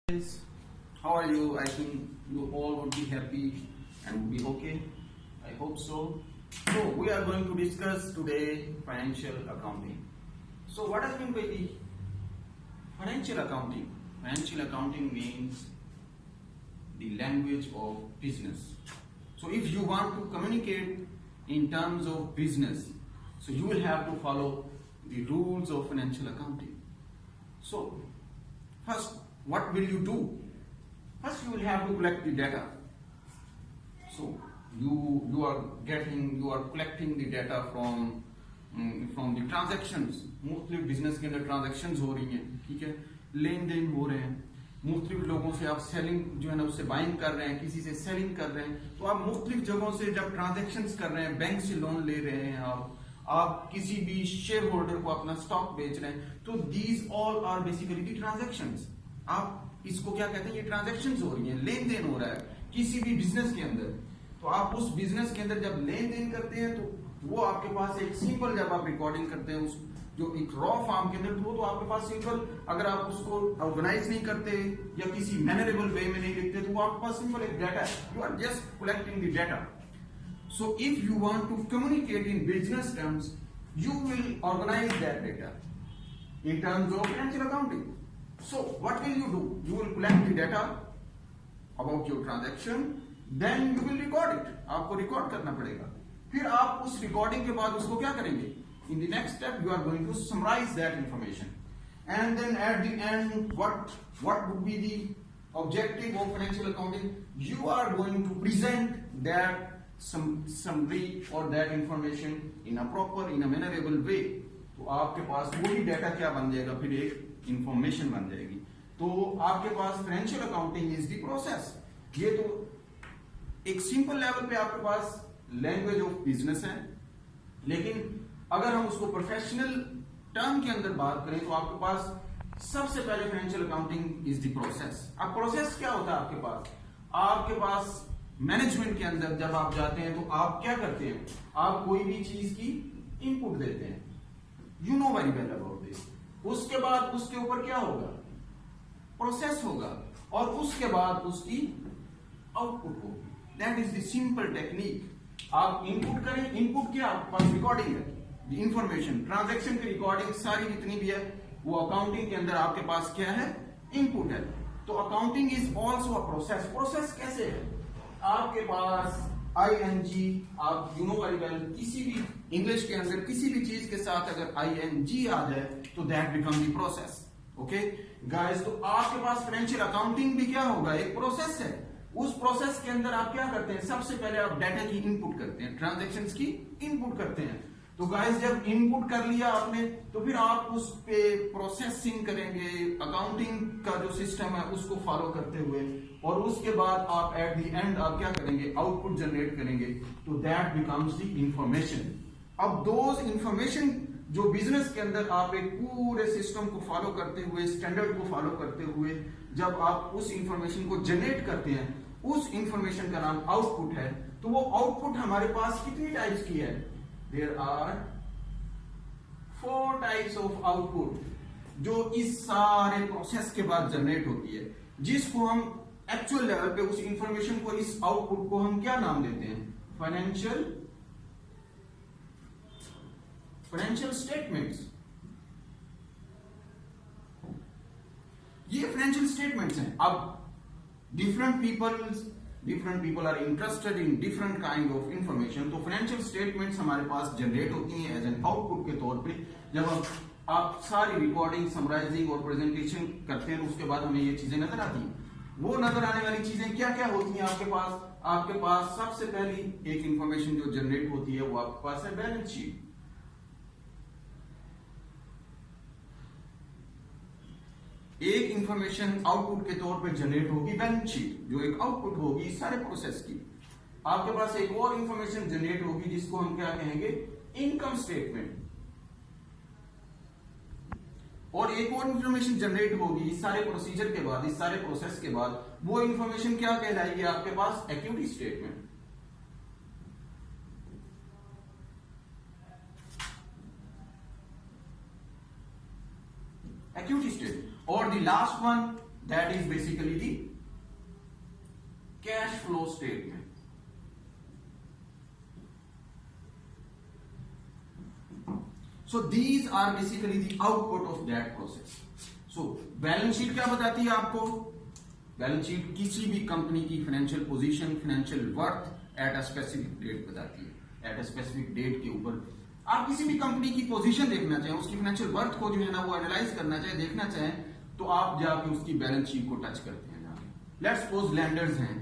Guys, how are you? I think you all would be happy and would be okay. I hope so. So we are going to discuss today financial accounting. So what I mean by the financial accounting? Financial accounting means the language of business. So if you want to communicate in terms of business, so you will have to follow the rules of financial accounting. So first, what will you do? First, you will have to collect the data. So you are collecting the data from the transactions. मुख्तलिफ business के अंदर transactions हो रही हैं, ठीक है, लेन then हो रहे हैं, मुख्तलिफ लोगों से आप सेलिंग जो है ना उससे बाइंग कर रहे हैं, किसी से सेलिंग कर रहे हैं, तो आप मुख्तलिफ जगहों से जब ट्रांजेक्शन्स कर रहे हैं, बैंक से लोन ले रहे हैं, आप किसी भी शेयर होल्डर को अपना स्टॉक बेच रहे हैं, तो these all are basically the transactions. आप इसको क्या कहते हैं, ये ट्रांजेक्शन्स हो रही हैं, लेन देन हो रहा है किसी भी बिजनेस के अंदर। तो आप उस बिजनेस के अंदर जब लेन देन करते हैं तो वो आपके पास एक सिंपल, जब आप रिकॉर्डिंग करते हैं उस जो एक रॉ फॉर्म के अंदर, तो आपके पास सिंपल, अगर आप उसको ऑर्गेनाइज नहीं करते या किसी मैनरेबल वे में नहीं लिखते, तो वो आपके पास सिंपल एक डाटा है, you are just collecting the data. So if you want to communicate in business terms, you will organize that data in terms of financial accounting. So what will you do? You will collect the data about your transaction, then you will record it. आपको record करना पड़ेगा। फिर आप उस recording के बाद उसको क्या करेंगे? In the next step, you are going to summarize that information, and then at the end, what would be the objective of financial accounting? You are going to present that some summary or that information in a proper, in a mannerable way. तो आपके पास वही data क्या बन जाएगा, फिर एक information बन जाएगी। तो आपके पास financial accounting is the process. ये तो एक सिंपल लेवल पे आपके पास लैंग्वेज ऑफ बिजनेस है, लेकिन अगर हम उसको प्रोफेशनल टर्म के अंदर बात करें तो आपके पास सबसे पहले financial accounting is the process. अब प्रोसेस क्या होता है आपके पास मैनेजमेंट के अंदर जब आप जाते हैं तो आप क्या करते हैं, आप कोई भी चीज की इनपुट देते हैं, you know very well about this. उसके बाद उसके ऊपर क्या होगा, प्रोसेस होगा, और उसके बाद उसकी आउटपुट होगी। That is the simple technique. आप इनपुट करें, इनपुट क्या, आपके पास रिकॉर्डिंग है, इंफॉर्मेशन, ट्रांजेक्शन की रिकॉर्डिंग सारी जितनी भी है वो अकाउंटिंग के अंदर आपके पास क्या है, इनपुट है। तो accounting is also a process. Process कैसे है, आपके पास ING, आप यू नो वेरी वेल, किसी भी इंग्लिश के अंदर किसी भी चीज के साथ अगर ING आ जाए तो that become the process. Okay guys, तो आपके पास फाइनेंशियल अकाउंटिंग भी क्या होगा, एक प्रोसेस है। उस प्रोसेस के अंदर आप क्या करते हैं, सबसे पहले आप डाटा की इनपुट करते हैं, ट्रांजेक्शन्स की इनपुट करते हैं। तो गाइस जब इनपुट कर लिया आपने, तो फिर आप उस पे प्रोसेसिंग करेंगे, अकाउंटिंग का जो सिस्टम है उसको फॉलो करते हुए, और उसके बाद आप एट द एंड आप क्या करेंगे, आउटपुट जनरेट करेंगे। तो दैट बिकम्स द इंफॉर्मेशन। अब दोज इंफॉर्मेशन जो बिजनेस के अंदर आप एक पूरे सिस्टम को फॉलो करते हुए, स्टैंडर्ड को फॉलो करते हुए जब आप उस इंफॉर्मेशन को जनरेट करते हैं, उस इंफॉर्मेशन का नाम आउटपुट है। तो वो आउटपुट हमारे पास कितनी टाइप्स की है, there are 4 types of output जो इस सारे प्रोसेस के बाद जनरेट होती है, जिसको हम एक्चुअल लेवल पे उस इंफॉर्मेशन को, इस आउटपुट को हम क्या नाम देते हैं, फाइनेंशियल स्टेटमेंट्स। ये फाइनेंशियल स्टेटमेंट्स हैं। अब different people are interested in different kind of information. तो फाइनेंशियल स्टेटमेंट्स हमारे पास जनरेट होती हैं एज एन आउटपुट के तौर पे। जब आप सारी रिकॉर्डिंग, समराइजिंग और प्रेजेंटेशन करते हैं, तो उसके बाद हमें ये चीजें नजर आती हैं। वो नजर आने वाली चीजें क्या क्या होती हैं आपके पास सबसे पहली एक इंफॉर्मेशन जो जनरेट होती है वो आपके पास है बैलेंस शीट। एक इंफॉर्मेशन आउटपुट के तौर पे जनरेट होगी बैलेंस शीट, जो एक आउटपुट होगी सारे प्रोसेस की। आपके पास एक और इंफॉर्मेशन जनरेट होगी जिसको हम क्या कहेंगे, इनकम स्टेटमेंट। और एक और इंफॉर्मेशन जनरेट होगी इस सारे प्रोसीजर के बाद, इस सारे प्रोसेस के बाद, वो इंफॉर्मेशन क्या कहलाएगी आपके पास, एक्टिविटी स्टेटमेंट। Activity statement. और the last one That is basically the cash flow statement. So these are basically the output of that process. So balance sheet क्या बताती है आपको? बैलेंस शीट किसी भी कंपनी की financial position, financial worth at a specific date बताती है। Eight a specific date के ऊपर आप किसी भी कंपनी की पोजीशन देखना चाहें, उसकी फाइनेंशियल वर्थ को जो है ना वो एनालाइज करना चाहे, देखना चाहें, तो आप जाके उसकी बैलेंस शीट को टच करते हैं जाके। लेट्स सपोज लैंडर्स हैं,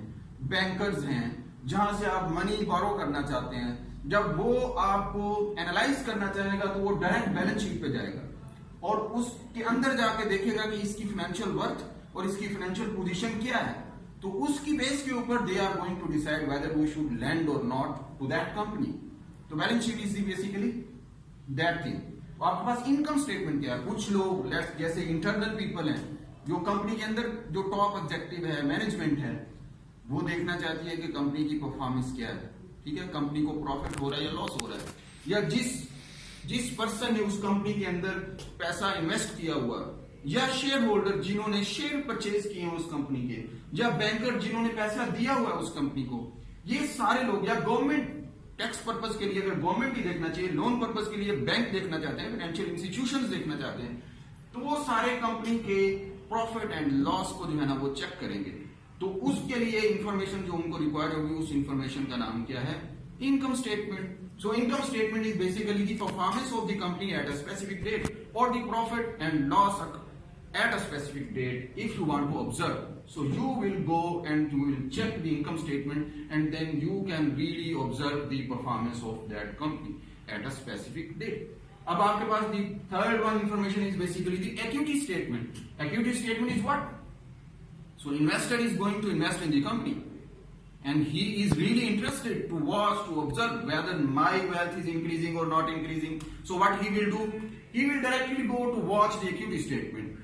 बैंकर्स हैं, जहां से आप मनी बोरो करना चाहते हैं, जब वो आपको एनालाइज करना चाहेगा तो वो डायरेक्ट बैलेंस शीट पे जाएगा और उसके अंदर जाके देखेगा कि इसकी फाइनेंशियल वर्थ और इसकी फाइनेंशियल पोजीशन क्या है। तो उसकी बेस के ऊपर they are going to decide whether we should lend or not to that company. तो balance sheet is basically that thing. तो आपके पास इनकम स्टेटमेंट क्या है? कुछ लोग जैसे इंटरनल पीपल हैं, जो कंपनी के अंदर जो टॉप एग्जेक्टिव है, मैनेजमेंट है, वो देखना चाहती है कि कंपनी की परफॉर्मेंस क्या है। ठीक है, कंपनी को प्रॉफिट हो रहा है या लॉस हो रहा है, या जिस पर्सन ने उस कंपनी के अंदर पैसा इन्वेस्ट किया हुआ, या शेयर होल्डर जिन्होंने शेयर परचेज किए हैं उस कंपनी के, या बैंकर जिन्होंने पैसा दिया हुआ है उस कंपनी को, ये सारे लोग, या गवर्नमेंट टैक्स पर्पज के लिए अगर गवर्नमेंट ही देखना चाहिए, लोन पर्पज के लिए बैंक देखना चाहते हैं, फाइनेंशियल इंस्टीट्यूशंस देखना चाहते हैं, तो वो सारे कंपनी के प्रॉफिट एंड लॉस को जो है ना वो चेक करेंगे। तो उसके लिए इंफॉर्मेशन जो उनको रिक्वायर्ड होगी, उस इंफॉर्मेशन का नाम क्या है? Income statement. So income statement is basically the performance of the company at a specific date or the profit and loss at a specific date if you want to observe. So you will go and you will check the income statement and then you can really observe the performance of that company at a specific date. अब आपके पास the third one information is basically the equity statement. Equity statement is what? So investor is going to invest in the company. And he is really interested to watch, to observe whether my wealth is increasing or not increasing. So what he will do? He will directly go to watch the equity statement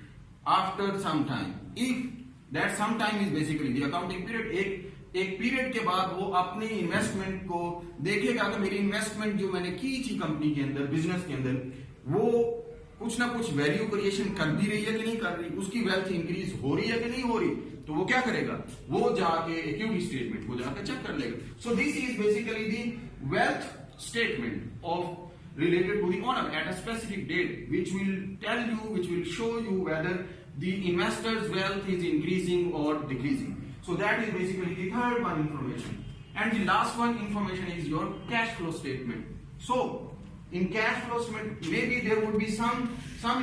after some time. If that some time is basically the accounting period, एक period के बाद वो अपनी investment को देखेगा कि मेरी investment जो मैंने की थी कंपनी के अंदर, बिजनेस के अंदर, वो कुछ ना कुछ वैल्यू क्रिएशन कर भी रही है कि नहीं कर रही, उसकी वेल्थ इंक्रीज हो रही है कि नहीं हो रही। तो वो क्या करेगा? वो जाके इक्विटी स्टेटमेंट को जाकर चेक कर लेगा। So this is basically the wealth statement of related to the owner at a specific date which will tell you, which will show you whether the investors wealth is increasing और decreasing. So that is basically the third one information. And the last one information is your cash flow statement. So in cash flow statement maybe there would be some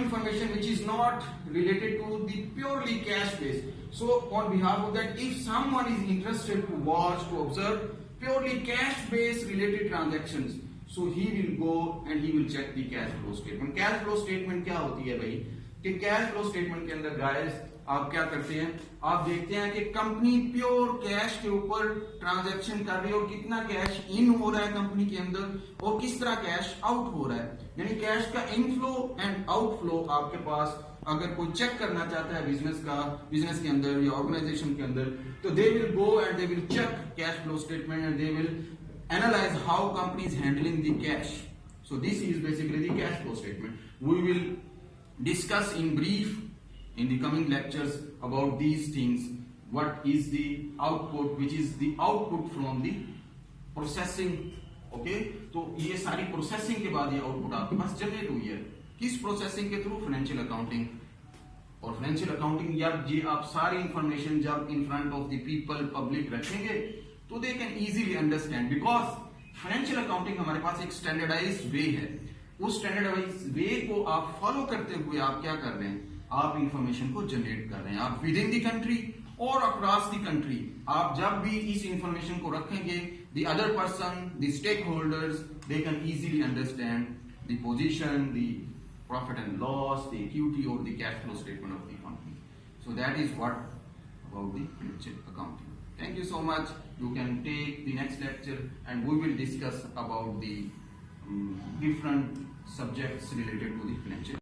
information which is not related to the purely cash based. So on behalf of that, if someone is interested to watch, to observe purely cash based related transactions, so he will go and he will check the cash flow statement. Cash flow statement क्या होती है भाई? कि cash flow statement के अंदर guys आप क्या करते हैं, आप देखते हैं कि कंपनी प्योर कैश के ऊपर ट्रांजैक्शन कर रही है और कितना कैश इन हो रहा है कंपनी के अंदर और किस तरह कैश आउट हो रहा है। यानी कैश का इनफ्लो एंड आउटफ्लो आपके पास अगर कोई चेक करना चाहता है बिजनेस के अंदर या ऑर्गेनाइजेशन के अंदर, तो they will go and they will cheque cash flow statement and they will analyse how company is handling the cash. So this is basically the cash flow statement. We will discuss in brief in the coming lectures about these things. What is the output, which is the output from the processing. Okay, तो ये सारी processing के बाद ये output आपके पास generate हुई है. किस प्रोसेसिंग के थ्रू? Financial accounting. और फाइनेंशियल अकाउंटिंग जब ये आप सारी इंफॉर्मेशन जब in front of the people public रखेंगे तो दे can easily understand, because financial accounting हमारे पास एक स्टैंडर्डाइज्ड वे है. उस स्टैंडर्डाइज्ड वे को आप फॉलो करते हुए आप क्या कर रहे हैं, आप इंफॉर्मेशन को जनरेट कर रहे हैं. आप विद इन द कंट्री और अक्रॉस द कंट्री आप जब भी इस इंफॉर्मेशन को रखेंगे, the other person, the stakeholders, they can easily understand the position, the profit and loss, the equity or the cash flow statement of the company. So that is what about the financial accounting. Thank you so much. You can take the next lecture and we will discuss about the different subjects related to the financial